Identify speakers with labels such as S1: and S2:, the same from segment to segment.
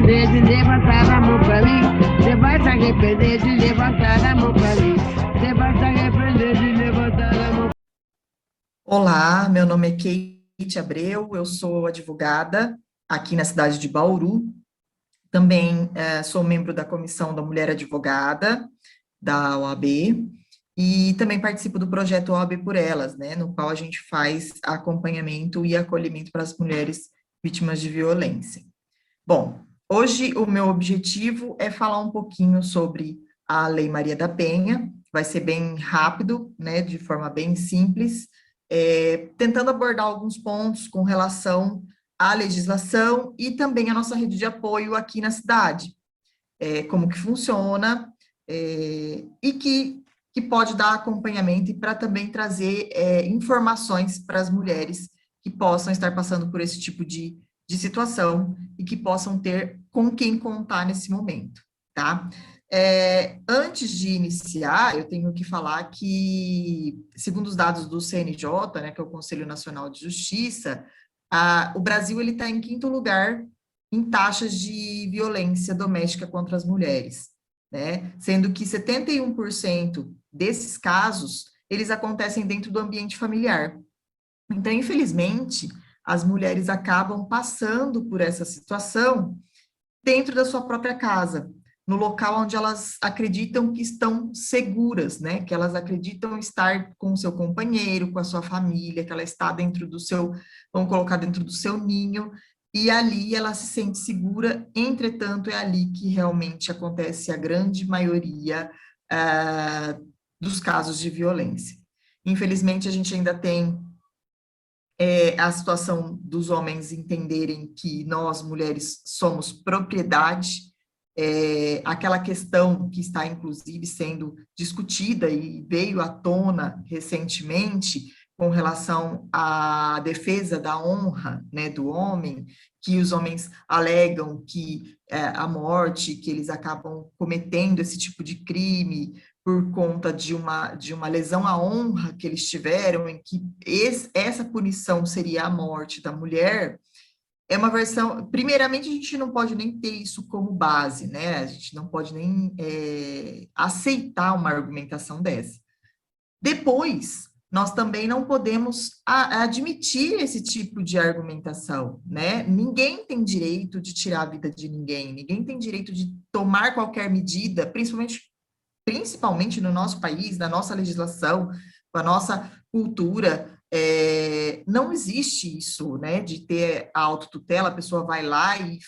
S1: de levantar a mão pra mim. Você vai se arrepender de levantar a mão pra mim. Você vai se arrepender de levantar a mão.
S2: Olá, meu nome é Kate Abreu, eu sou advogada aqui na cidade de Bauru. Também sou membro da Comissão da Mulher Advogada da OAB e também participo do projeto OAB por Elas, né, no qual a gente faz acompanhamento e acolhimento para as mulheres vítimas de violência. Bom, hoje o meu objetivo é falar um pouquinho sobre a Lei Maria da Penha, vai ser bem rápido, né, de forma bem simples, tentando abordar alguns pontos com relação à legislação e também a nossa rede de apoio aqui na cidade, como que funciona, e que pode dar acompanhamento e para também trazer informações para as mulheres que possam estar passando por esse tipo de situação e que possam ter com quem contar nesse momento, tá? Antes de iniciar, eu tenho que falar que, segundo os dados do CNJ, né, que é o Conselho Nacional de Justiça, o Brasil ele está em quinto lugar em taxas de violência doméstica contra as mulheres, né? Sendo que 71% desses casos, eles acontecem dentro do ambiente familiar. Então, infelizmente, as mulheres acabam passando por essa situação dentro da sua própria casa, no local onde elas acreditam que estão seguras, né? Que elas acreditam estar com o seu companheiro, com a sua família, que ela está dentro do seu, vamos colocar dentro do seu ninho, e ali ela se sente segura, entretanto, é ali que realmente acontece a grande maioria dos casos de violência. Infelizmente, a gente ainda tem a situação dos homens entenderem que nós, mulheres, somos propriedade, aquela questão que está, inclusive, sendo discutida e veio à tona recentemente com relação à defesa da honra, né, do homem, que os homens alegam que a morte, que eles acabam cometendo esse tipo de crime por conta de uma lesão à honra que eles tiveram, em que essa punição seria a morte da mulher, é uma versão. Primeiramente, a gente não pode nem ter isso como base, né? A gente não pode nem aceitar uma argumentação dessa. Depois, nós também não podemos admitir esse tipo de argumentação, né? Ninguém tem direito de tirar a vida de ninguém, ninguém tem direito de tomar qualquer medida, principalmente no nosso país, na nossa legislação, com a nossa cultura, não existe isso, né, de ter a autotutela, a pessoa vai lá e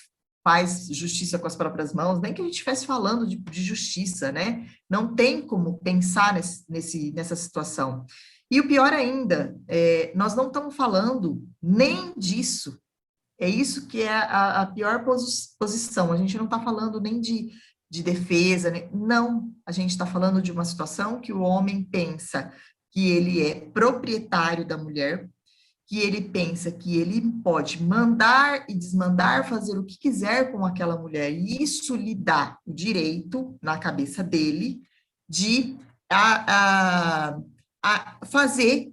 S2: faz justiça com as próprias mãos, nem que a gente estivesse falando de justiça, né, não tem como pensar nessa situação. E o pior ainda, nós não estamos falando nem disso, é isso que é a pior posição, a gente não está falando nem de defesa, né? Não, a gente está falando de uma situação que o homem pensa que ele é proprietário da mulher, que ele pensa que ele pode mandar e desmandar, fazer o que quiser com aquela mulher, e isso lhe dá o direito, na cabeça dele, de fazer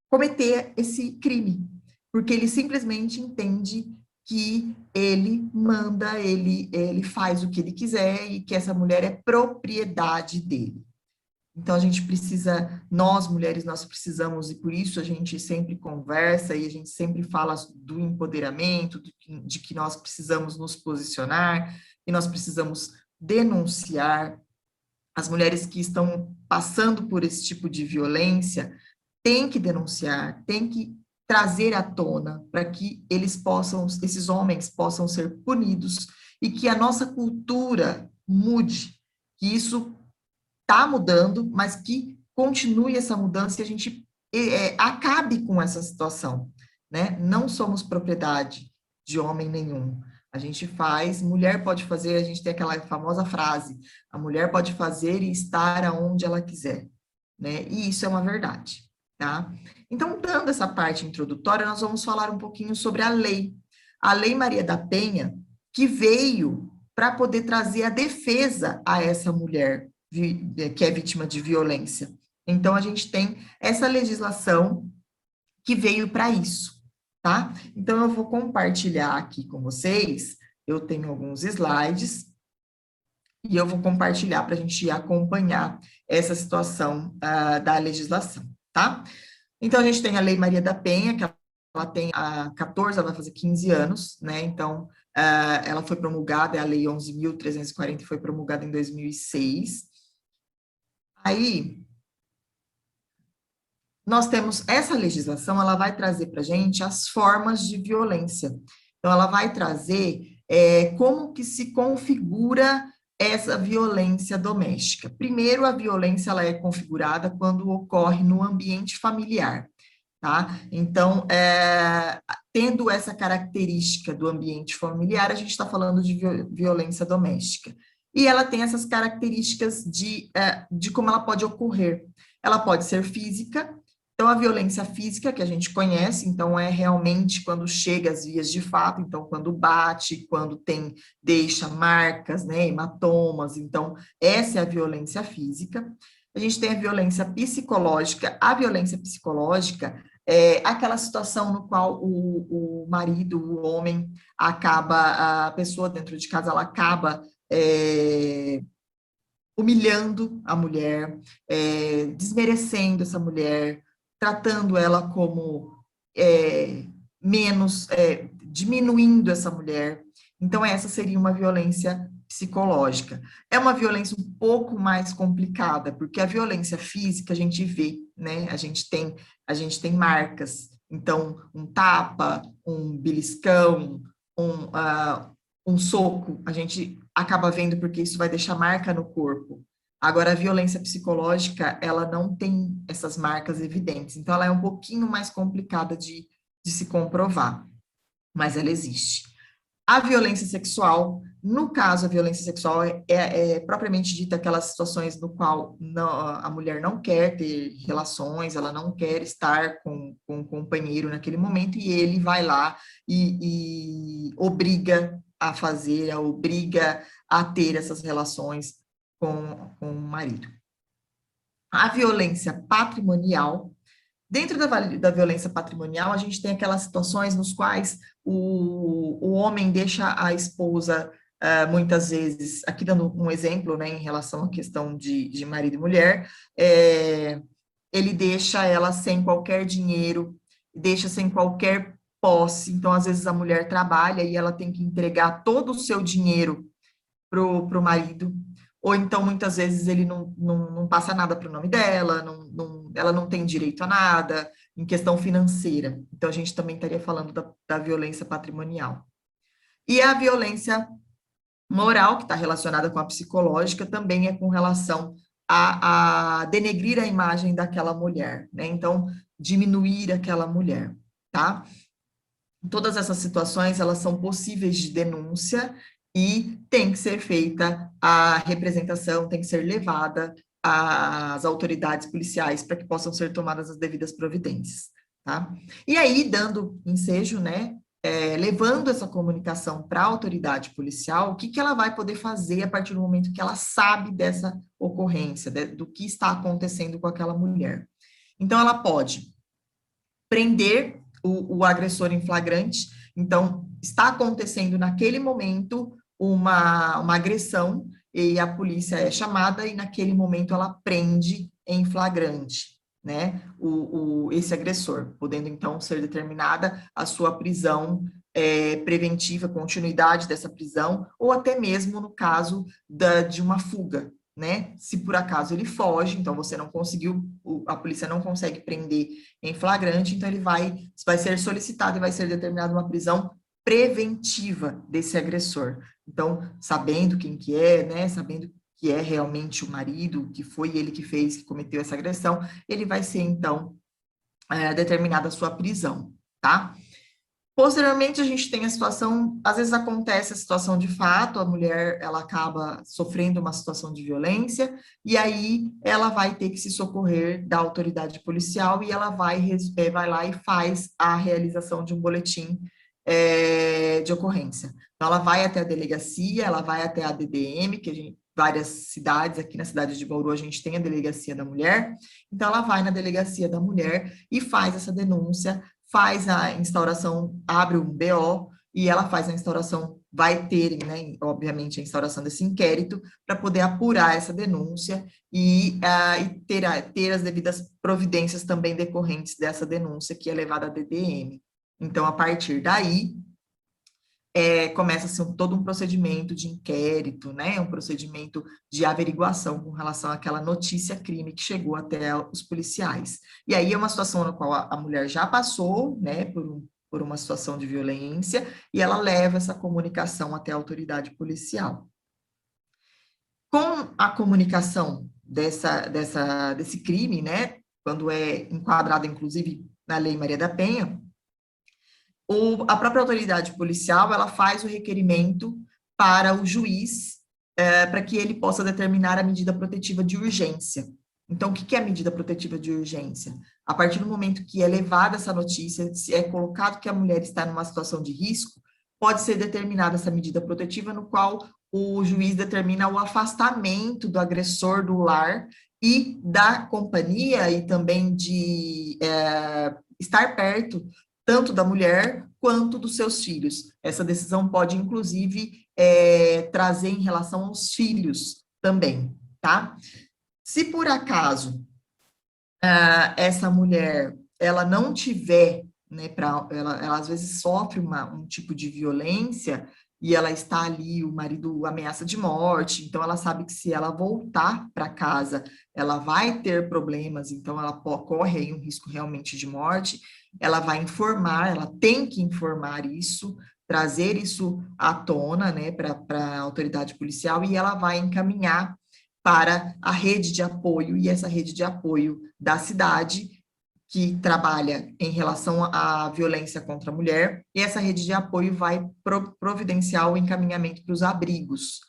S2: cometer esse crime, porque ele simplesmente entende que ele manda, ele faz o que ele quiser e que essa mulher é propriedade dele. Então, a gente precisa, nós mulheres, nós precisamos, e por isso a gente sempre conversa e a gente sempre fala do empoderamento, de que nós precisamos nos posicionar, e nós precisamos denunciar. As mulheres que estão passando por esse tipo de violência têm que denunciar, têm que trazer à tona para que esses homens possam ser punidos e que a nossa cultura mude, que isso está mudando, mas que continue essa mudança e a gente acabe com essa situação, né? Não somos propriedade de homem nenhum. A gente faz, mulher pode fazer, a gente tem aquela famosa frase, a mulher pode fazer e estar aonde ela quiser, né? E isso é uma verdade, tá? Então, dando essa parte introdutória, nós vamos falar um pouquinho sobre a Lei Maria da Penha, que veio para poder trazer a defesa a essa mulher que é vítima de violência. Então, a gente tem essa legislação que veio para isso, tá? Então, eu vou compartilhar aqui com vocês eu tenho alguns slides e eu vou compartilhar para a gente acompanhar essa situação da legislação, tá? Então, a gente tem a Lei Maria da Penha, que ela tem 14, ela vai fazer 15 anos, né? Então, ela foi promulgada, é a Lei 11.340, foi promulgada em 2006. Aí, nós temos essa legislação, ela vai trazer para a gente as formas de violência. Então, ela vai trazer como que se configura essa violência doméstica. Primeiro, a violência ela é configurada quando ocorre no ambiente familiar, tá? Então, tendo essa característica do ambiente familiar, a gente está falando de violência doméstica. E ela tem essas características de como ela pode ocorrer. Ela pode ser física. Então, a violência física, que a gente conhece, então, é realmente quando chega às vias de fato, então, quando bate, quando deixa marcas, né, hematomas, então, essa é a violência física. A gente tem a violência psicológica. A violência psicológica é aquela situação no qual o marido, o homem, a pessoa dentro de casa, ela acaba humilhando a mulher, desmerecendo essa mulher, tratando ela como diminuindo essa mulher. Então, essa seria uma violência psicológica. É uma violência um pouco mais complicada, porque a violência física a gente vê, né? A gente tem marcas. Então, um tapa, um beliscão, um soco, a gente acaba vendo porque isso vai deixar marca no corpo. Agora, a violência psicológica, ela não tem essas marcas evidentes, então ela é um pouquinho mais complicada de se comprovar, mas ela existe. A violência sexual, no caso, a violência sexual é propriamente dita aquelas situações no qual a mulher não quer ter relações, ela não quer estar com um companheiro naquele momento, e ele vai lá e obriga a fazer, obriga a ter essas relações com o marido. A violência patrimonial. Dentro da violência patrimonial, a gente tem aquelas situações nos quais o homem deixa a esposa, muitas vezes, aqui dando um exemplo, né, em relação à questão de marido e mulher, ele deixa ela sem qualquer dinheiro, deixa sem qualquer posse. Então, às vezes, a mulher trabalha e ela tem que entregar todo o seu dinheiro pro marido, ou então, muitas vezes, ele não passa nada para o nome dela, ela não tem direito a nada, em questão financeira. Então, a gente também estaria falando da violência patrimonial. E a violência moral, que está relacionada com a psicológica, também é com relação a denegrir a imagem daquela mulher, né? Então, diminuir aquela mulher, tá? Todas essas situações, elas são possíveis de denúncia e tem que ser feita a representação, tem que ser levada às autoridades policiais para que possam ser tomadas as devidas providências, tá? E aí, dando ensejo, né, levando essa comunicação para a autoridade policial, o que ela vai poder fazer a partir do momento que ela sabe dessa ocorrência, do que está acontecendo com aquela mulher. Então, ela pode prender o agressor em flagrante. Então, está acontecendo naquele momento uma agressão e a polícia é chamada e naquele momento ela prende em flagrante, né, esse agressor, podendo então ser determinada a sua prisão preventiva, continuidade dessa prisão, ou até mesmo no caso de uma fuga, né? Se por acaso ele foge, então você não conseguiu, a polícia não consegue prender em flagrante, então ele vai ser solicitado e vai ser determinada uma prisão preventiva desse agressor. Então, sabendo quem que é, né? Sabendo que é realmente o marido, que foi ele que fez, que cometeu essa agressão, ele vai ser, então, determinada a sua prisão, tá? Posteriormente, a gente tem a situação, às vezes acontece a situação de fato, a mulher, ela acaba sofrendo uma situação de violência, e aí ela vai ter que se socorrer da autoridade policial, e ela vai lá e faz a realização de um boletim de ocorrência. Então, ela vai até a delegacia, ela vai até a DDM, que a gente, várias cidades, aqui na cidade de Bauru, a gente tem a delegacia da mulher, então ela vai na delegacia da mulher e faz essa denúncia, faz a instauração, abre um BO e ela faz a instauração, vai ter, né, obviamente, a instauração desse inquérito para poder apurar essa denúncia e ter as devidas providências também decorrentes dessa denúncia que é levada à DDM. Então, a partir daí, começa-se todo um procedimento de inquérito, né, um procedimento de averiguação com relação àquela notícia-crime que chegou até os policiais. E aí é uma situação na qual a mulher já passou, né, por uma situação de violência, e ela leva essa comunicação até a autoridade policial. Com a comunicação desse crime, né, quando é enquadrado, inclusive, na Lei Maria da Penha, a própria autoridade policial, ela faz o requerimento para o juiz, para que ele possa determinar a medida protetiva de urgência. Então, o que é a medida protetiva de urgência? A partir do momento que é levada essa notícia, se é colocado que a mulher está numa situação de risco, pode ser determinada essa medida protetiva, no qual o juiz determina o afastamento do agressor do lar e da companhia, e também de estar perto tanto da mulher quanto dos seus filhos. Essa decisão pode, inclusive, trazer em relação aos filhos também, tá? Se por acaso essa mulher, ela não tiver, né, ela às vezes sofre um tipo de violência e ela está ali, o marido ameaça de morte, então ela sabe que se ela voltar para casa, ela vai ter problemas, então ela corre aí um risco realmente de morte, ela vai informar, ela tem que informar isso, trazer isso à tona, né, para a autoridade policial, e ela vai encaminhar para a rede de apoio, e essa rede de apoio da cidade, que trabalha em relação à violência contra a mulher, e essa rede de apoio vai providenciar o encaminhamento para os abrigos.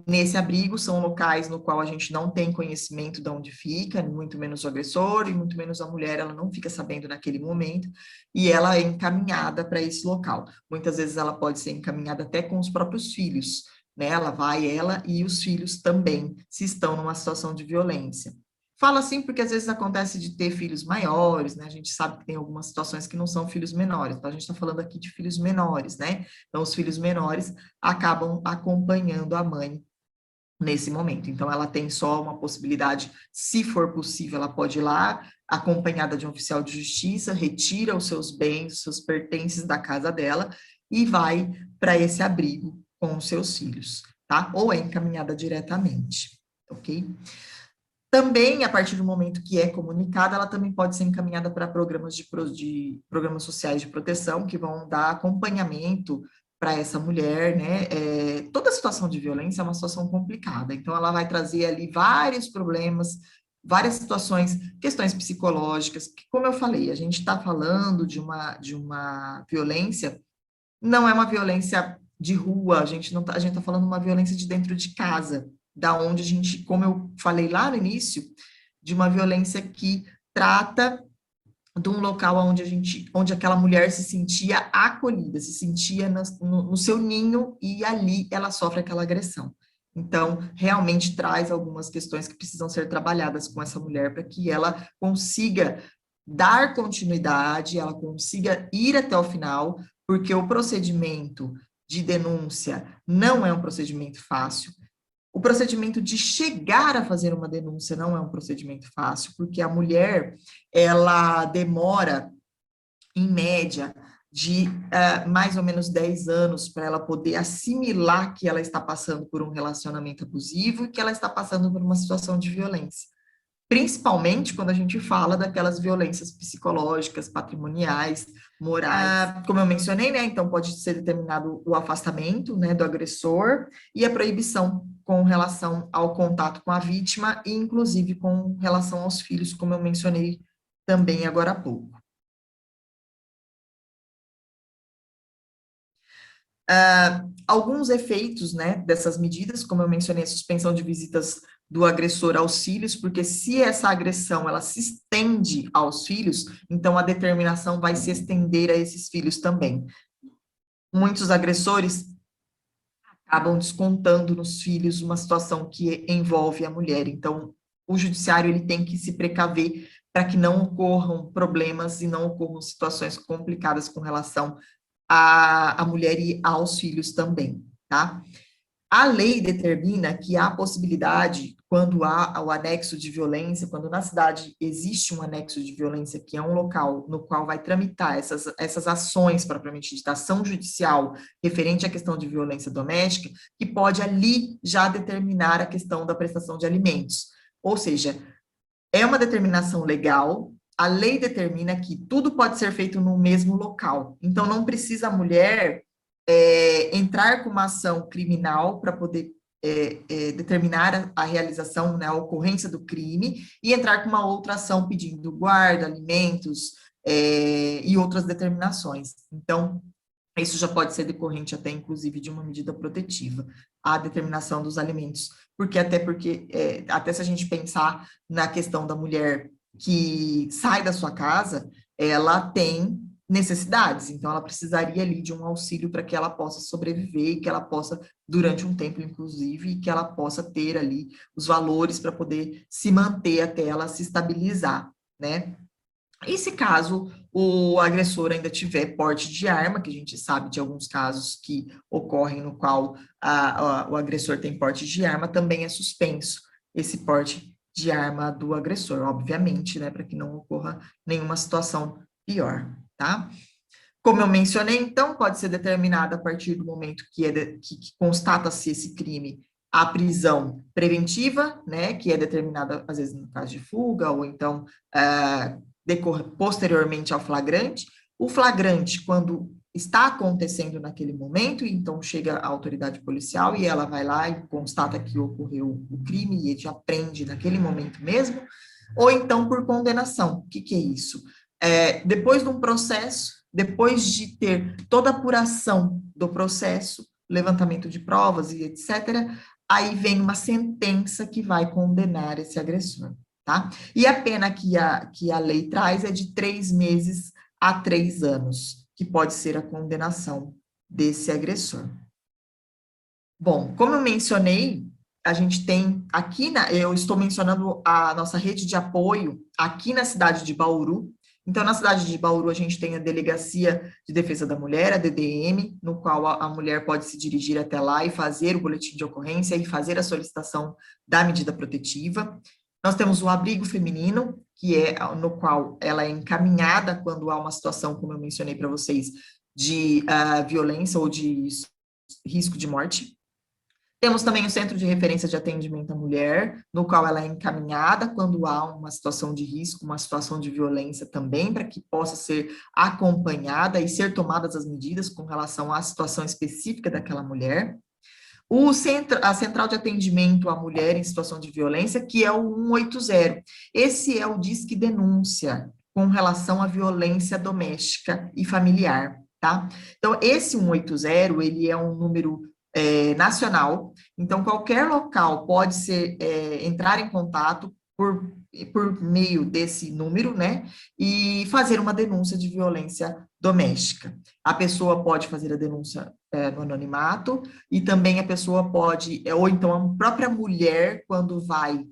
S2: Nesse abrigo são locais no qual a gente não tem conhecimento de onde fica, muito menos o agressor, e muito menos a mulher, ela não fica sabendo naquele momento, e ela é encaminhada para esse local. Muitas vezes ela pode ser encaminhada até com os próprios filhos, né? Ela e os filhos também, se estão numa situação de violência. Falo assim porque às vezes acontece de ter filhos maiores, né? A gente sabe que tem algumas situações que não são filhos menores, então a gente está falando aqui de filhos menores, né? Então, os filhos menores acabam acompanhando a mãe nesse momento. Então, ela tem só uma possibilidade, se for possível, ela pode ir lá, acompanhada de um oficial de justiça, retira os seus bens, os seus pertences da casa dela e vai para esse abrigo com os seus filhos, tá? Ou é encaminhada diretamente, ok? Também, a partir do momento que é comunicada, ela também pode ser encaminhada para programas programas sociais de proteção, que vão dar acompanhamento para essa mulher, né? Toda situação de violência é uma situação complicada, então ela vai trazer ali vários problemas, várias situações, questões psicológicas, que, como eu falei, a gente está falando de uma violência, não é uma violência de rua, a gente tá falando de uma violência de dentro de casa, da onde a gente, como eu falei lá no início, de uma violência que trata de um local onde aquela mulher se sentia acolhida, se sentia no seu ninho, e ali ela sofre aquela agressão. Então, realmente traz algumas questões que precisam ser trabalhadas com essa mulher para que ela consiga dar continuidade, ela consiga ir até o final, porque o procedimento de denúncia não é um procedimento fácil. O procedimento de chegar a fazer uma denúncia não é um procedimento fácil, porque a mulher, ela demora, em média, de mais ou menos 10 anos para ela poder assimilar que ela está passando por um relacionamento abusivo e que ela está passando por uma situação de violência. Principalmente quando a gente fala daquelas violências psicológicas, patrimoniais, morais. Como eu mencionei, né, então pode ser determinado o afastamento, né, do agressor e a proibição com relação ao contato com a vítima e, inclusive, com relação aos filhos, como eu mencionei também agora há pouco. Alguns efeitos, né, dessas medidas, como eu mencionei, a suspensão de visitas do agressor aos filhos, porque se essa agressão ela se estende aos filhos, então a determinação vai se estender a esses filhos também. Muitos agressores acabam descontando nos filhos uma situação que envolve a mulher, então o judiciário ele tem que se precaver para que não ocorram problemas e não ocorram situações complicadas com relação a mulher e aos filhos também, tá? A lei determina que há possibilidade, quando há o anexo de violência, quando na cidade existe um anexo de violência, que é um local no qual vai tramitar essas ações, propriamente de ação judicial, referente à questão de violência doméstica, que pode ali já determinar a questão da prestação de alimentos. Ou seja, é uma determinação legal, a lei determina que tudo pode ser feito no mesmo local. Então, não precisa a mulher entrar com uma ação criminal para poder determinar a realização, né, a ocorrência do crime, e entrar com uma outra ação pedindo guarda, alimentos e outras determinações. Então, isso já pode ser decorrente até, inclusive, de uma medida protetiva, a determinação dos alimentos, até se a gente pensar na questão da mulher que sai da sua casa, ela tem necessidades, então ela precisaria ali de um auxílio para que ela possa sobreviver, e que ela possa, durante um tempo, inclusive, e que ela possa ter ali os valores para poder se manter até ela se estabilizar, né? E se caso o agressor ainda tiver porte de arma, que a gente sabe de alguns casos que ocorrem no qual o agressor tem porte de arma, também é suspenso esse porte de arma do agressor, obviamente, né, para que não ocorra nenhuma situação pior, tá? Como eu mencionei, então, pode ser determinada a partir do momento que constata-se esse crime, a prisão preventiva, né, que é determinada, às vezes, no caso de fuga, ou então, posteriormente ao flagrante. O flagrante, quando está acontecendo naquele momento, então chega a autoridade policial e ela vai lá e constata que ocorreu o crime e já prende naquele momento mesmo, ou então por condenação. O que é isso? Depois de um processo, depois de ter toda a apuração do processo, levantamento de provas e etc., aí vem uma sentença que vai condenar esse agressor, tá? E a pena que a lei traz é de 3 meses a 3 anos, que pode ser a condenação desse agressor. Bom, como eu mencionei, a gente tem aqui, eu estou mencionando a nossa rede de apoio aqui na cidade de Bauru. Então, na cidade de Bauru, a gente tem a Delegacia de Defesa da Mulher, a DDM, no qual a mulher pode se dirigir até lá e fazer o boletim de ocorrência e fazer a solicitação da medida protetiva. Nós temos o abrigo feminino, que é no qual ela é encaminhada quando há uma situação, como eu mencionei para vocês, de violência ou de risco de morte. Temos também o Centro de Referência de Atendimento à Mulher, no qual ela é encaminhada quando há uma situação de risco, uma situação de violência também, para que possa ser acompanhada e ser tomadas as medidas com relação à situação específica daquela mulher. A Central de Atendimento à Mulher em Situação de Violência, que é o 180. Esse é o Disque Denúncia com relação à violência doméstica e familiar, tá? Então, esse 180, ele é um número nacional, então qualquer local pode entrar em contato por meio desse número, né, e fazer uma denúncia de violência doméstica. A pessoa pode fazer a denúncia no anonimato, e também a pessoa pode, ou então a própria mulher, quando vai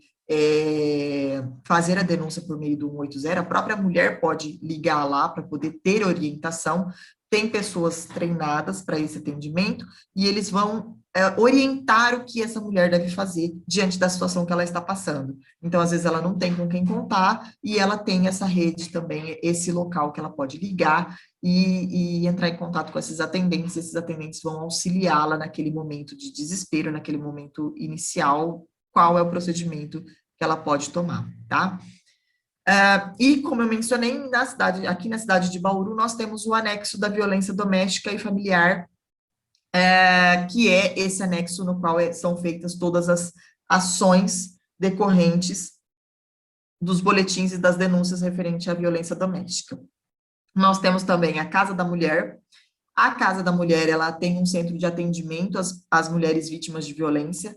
S2: fazer a denúncia por meio do 180, a própria mulher pode ligar lá para poder ter orientação. Tem pessoas treinadas para esse atendimento, e eles vão orientar o que essa mulher deve fazer diante da situação que ela está passando. Então, às vezes, ela não tem com quem contar, e ela tem essa rede também, esse local que ela pode ligar e entrar em contato com esses atendentes vão auxiliá-la naquele momento de desespero, naquele momento inicial, qual é o procedimento que ela pode tomar, tá? E, como eu mencionei, aqui na cidade de Bauru, nós temos o anexo da violência doméstica e familiar, que é esse anexo no qual são feitas todas as ações decorrentes dos boletins e das denúncias referentes à violência doméstica. Nós temos também a Casa da Mulher. A Casa da Mulher, ela tem um centro de atendimento às mulheres vítimas de violência.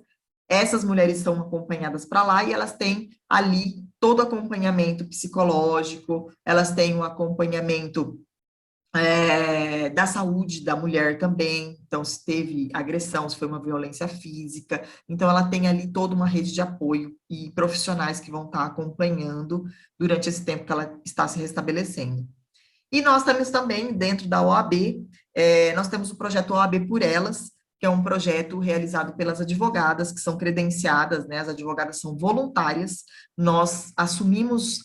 S2: Essas mulheres são acompanhadas para lá e elas têm ali todo o acompanhamento psicológico, elas têm o acompanhamento da saúde da mulher também, então se teve agressão, se foi uma violência física, então ela tem ali toda uma rede de apoio e profissionais que vão estar acompanhando durante esse tempo que ela está se restabelecendo. E nós temos também, dentro da OAB, nós temos o projeto OAB por Elas, que é um projeto realizado pelas advogadas, que são credenciadas, né, as advogadas são voluntárias, nós assumimos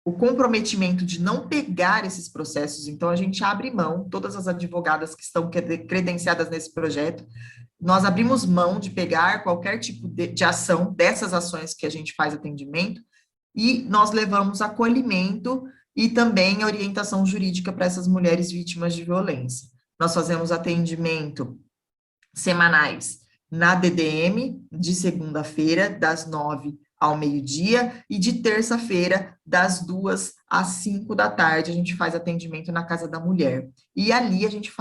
S2: o comprometimento de não pegar esses processos, então a gente abre mão, todas as advogadas que estão credenciadas nesse projeto, nós abrimos mão de pegar qualquer tipo de ação, dessas ações que a gente faz atendimento, e nós levamos acolhimento e também orientação jurídica para essas mulheres vítimas de violência. Nós fazemos atendimento semanais na DDM, de segunda-feira, das 9 ao meio-dia, e de terça-feira, das 2 às 5 da tarde, a gente faz atendimento na Casa da Mulher. E ali a gente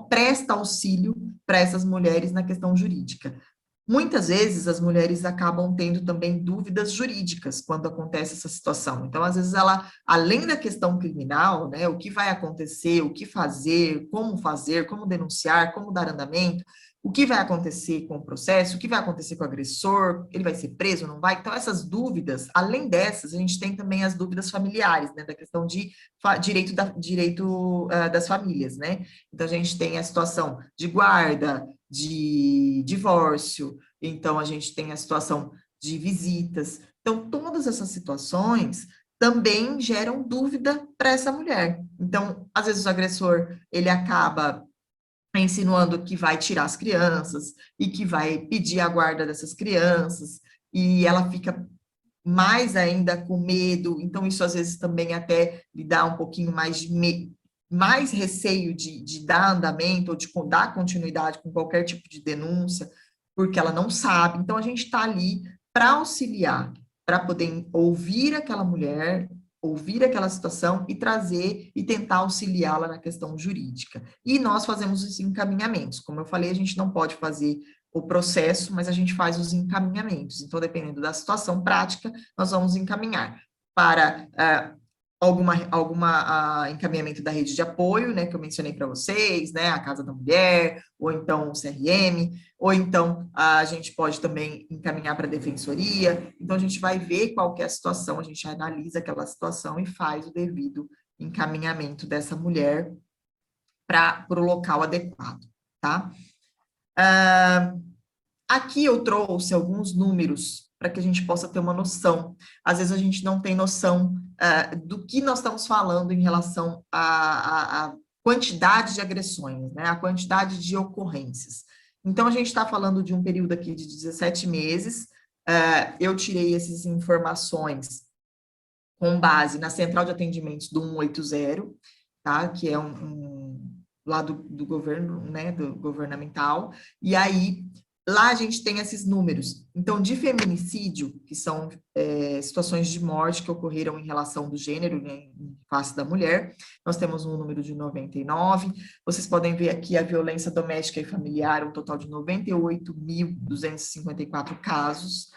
S2: presta auxílio para essas mulheres na questão jurídica. Muitas vezes as mulheres acabam tendo também dúvidas jurídicas quando acontece essa situação. Então, às vezes, ela, além da questão criminal, né, o que vai acontecer, o que fazer, como denunciar, como dar andamento, o que vai acontecer com o processo, o que vai acontecer com o agressor, ele vai ser preso, não vai? Então, essas dúvidas, além dessas, a gente tem também as dúvidas familiares, né, da questão de direito das famílias, né? Então, a gente tem a situação de guarda, de divórcio, então a gente tem a situação de visitas. Então, todas essas situações também geram dúvida para essa mulher. Então, às vezes o agressor, ele acaba insinuando que vai tirar as crianças e que vai pedir a guarda dessas crianças, e ela fica mais ainda com medo, então isso às vezes também até lhe dá um pouquinho mais de mais receio de dar andamento ou de dar continuidade com qualquer tipo de denúncia, porque ela não sabe. Então, a gente está ali para auxiliar, para poder ouvir aquela mulher, ouvir aquela situação e trazer e tentar auxiliá-la na questão jurídica. E nós fazemos os encaminhamentos. Como eu falei, a gente não pode fazer o processo, mas a gente faz os encaminhamentos. Então, dependendo da situação prática, nós vamos encaminhar para encaminhamento da rede de apoio, né, que eu mencionei para vocês, né, a Casa da Mulher, ou então o CRM, ou então a gente pode também encaminhar para a defensoria. Então, a gente vai ver qual que é a situação, a gente analisa aquela situação e faz o devido encaminhamento dessa mulher para o local adequado, tá? Aqui eu trouxe alguns números para que a gente possa ter uma noção. Às vezes a gente não tem noção do que nós estamos falando em relação à quantidade de agressões, né? A quantidade de ocorrências. Então, a gente está falando de um período aqui de 17 meses. Eu tirei essas informações com base na central de atendimentos do 180, tá? Que é lá do governo, né? Do governamental. E aí, lá a gente tem esses números. Então, de feminicídio, que são situações de morte que ocorreram em relação do gênero, né, em face da mulher, nós temos um número de 99. Vocês podem ver aqui a violência doméstica e familiar, um total de 98.254 casos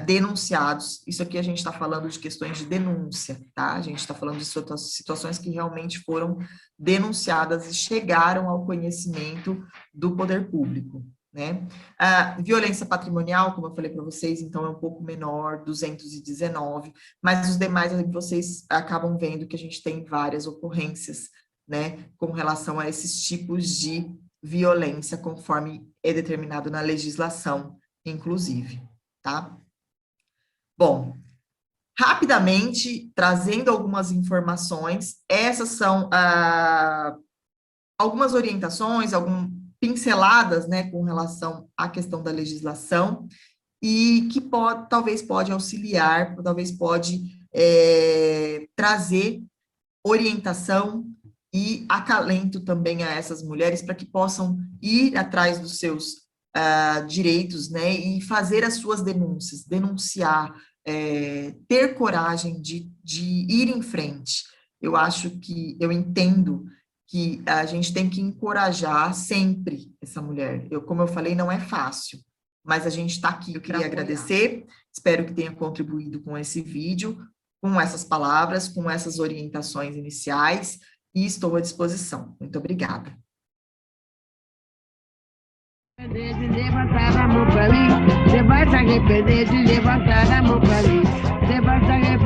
S2: denunciados. Isso aqui a gente está falando de questões de denúncia, tá? A gente está falando de situações que realmente foram denunciadas e chegaram ao conhecimento do poder público, né? A violência patrimonial, como eu falei para vocês, então é um pouco menor, 219, mas os demais vocês acabam vendo que a gente tem várias ocorrências, né, com relação a esses tipos de violência, conforme é determinado na legislação, inclusive, tá? Bom, rapidamente, trazendo algumas informações, essas são algumas orientações, pinceladas, né, com relação à questão da legislação, e que talvez pode auxiliar, talvez pode trazer orientação e acalento também a essas mulheres para que possam ir atrás dos seus direitos, né, e fazer as suas denúncias, denunciar, ter coragem de ir em frente. Eu entendo que a gente tem que encorajar sempre essa mulher. Como eu falei, não é fácil, mas a gente está aqui. Eu queria agradecer, espero que tenha contribuído com esse vídeo, com essas palavras, com essas orientações iniciais, e estou à disposição. Muito obrigada.
S1: De levantar a mão para mim, você vai se arrepender de levantar a mão para mim. Você vai se arrepender.